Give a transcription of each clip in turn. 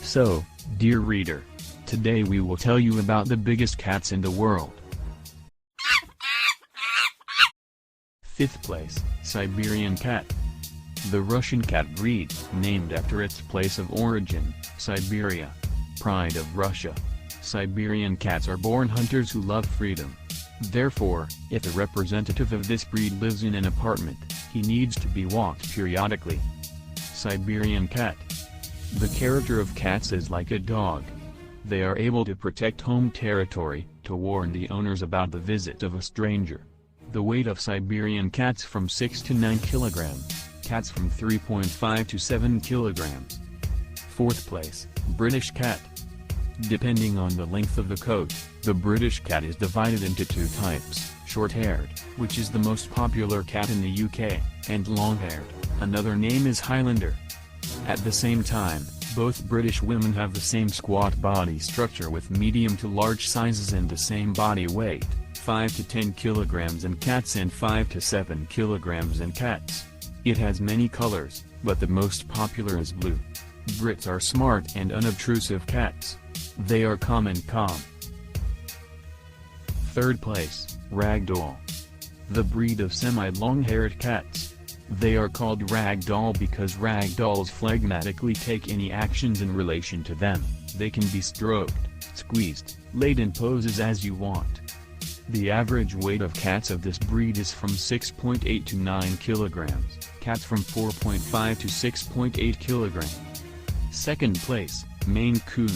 So, dear reader, today we will tell you about the biggest cats in the world. 5th place, Siberian cat. The Russian cat breed, named after its place of origin, Siberia. Pride of Russia. Siberian cats are born hunters who love freedom. Therefore, if a representative of this breed lives in an apartment, he needs to be walked periodically. Siberian cat. The character of cats is like a dog. They are able to protect home territory, to warn the owners about the visit of a stranger. The weight of Siberian cats from 6 to 9 kilograms, cats from 3.5 to 7 kilograms. 4th place, British cat. Depending on the length of the coat, the British cat is divided into 2 types, short-haired, which is the most popular cat in the UK, and long-haired, another name is Highlander. At the same time, both British women have the same squat body structure with medium to large sizes and the same body weight, 5 to 10 kilograms in cats and 5 to 7 kilograms in cats. It has many colors, but the most popular is blue. Brits are smart and unobtrusive cats. They are calm and calm. 3rd place, Ragdoll. The breed of semi-long-haired cats. They are called ragdoll because ragdolls phlegmatically take any actions in relation to them. They can be stroked, squeezed, laid in poses as you want. The average weight of cats of this breed is from 6.8 to 9 kilograms, cats from 4.5 to 6.8 kilograms. 2nd place, Maine Coon.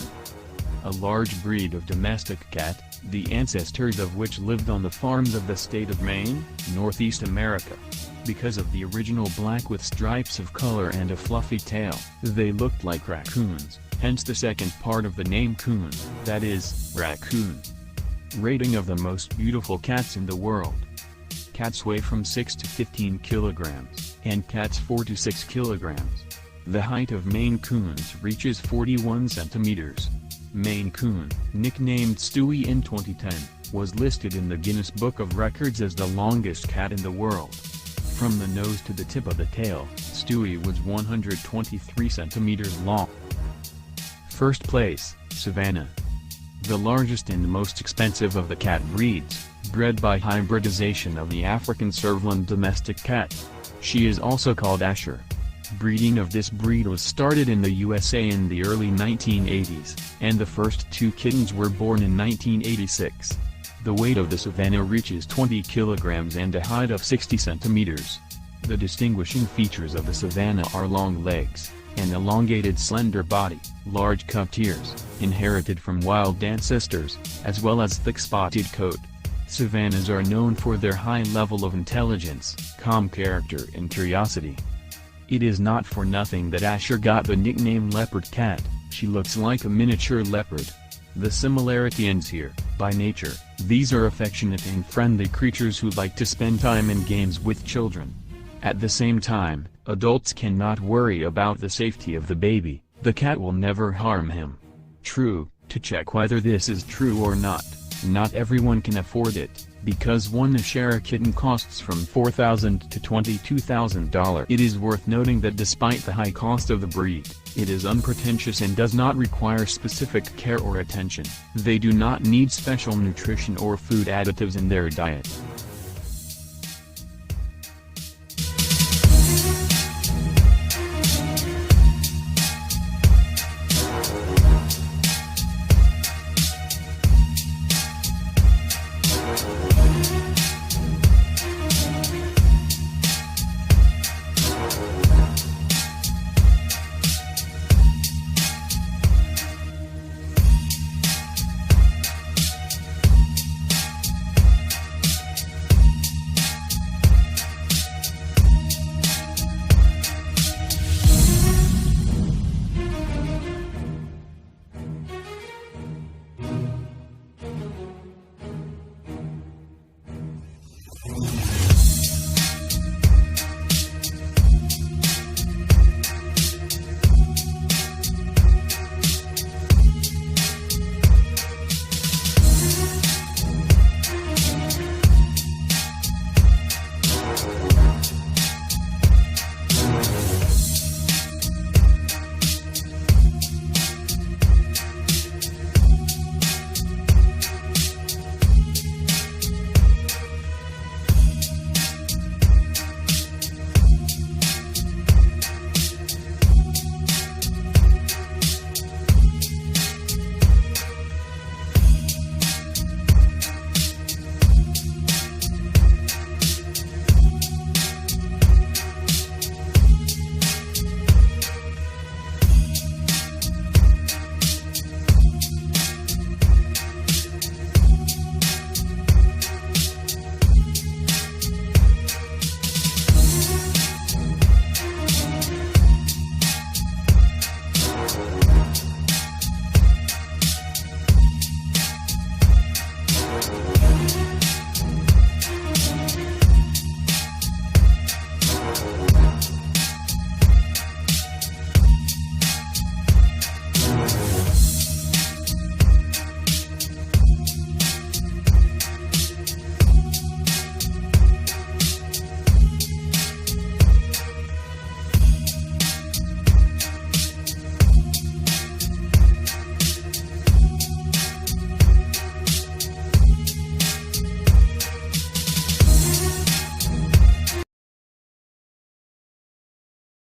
A large breed of domestic cat, the ancestors of which lived on the farms of the state of Maine, Northeast America. Because of the original black with stripes of color and a fluffy tail, they looked like raccoons, hence the second part of the name coon, that is, raccoon. Rating of the most beautiful cats in the world. Cats weigh from 6 to 15 kilograms, and cats 4 to 6 kilograms. The height of Maine Coons reaches 41 centimeters. Maine Coon, nicknamed Stewie in 2010, was listed in the Guinness Book of Records as the longest cat in the world. From the nose to the tip of the tail, Stewie was 123 centimeters long. 1st place, Savannah. The largest and most expensive of the cat breeds, bred by hybridization of the African Servalan domestic cat. She is also called Asher. Breeding of this breed was started in the USA in the early 1980s, and the first 2 kittens were born in 1986. The weight of the Savannah reaches 20 kilograms and a height of 60 centimeters. The distinguishing features of the Savannah are long legs, an elongated slender body, large cupped ears, inherited from wild ancestors, as well as thick spotted coat. Savannahs are known for their high level of intelligence, calm character and curiosity. It is not for nothing that Asher got the nickname leopard cat. She looks like a miniature leopard. The similarity ends here. By nature, these are affectionate and friendly creatures who like to spend time in games with children. At the same time, adults cannot worry about the safety of the baby. The cat will never harm him. True, to check whether this is true or not everyone can afford it, because one Ashera kitten costs from $4,000 to $22,000. It is worth noting that despite the high cost of the breed, it is unpretentious and does not require specific care or attention. They do not need special nutrition or food additives in their diet.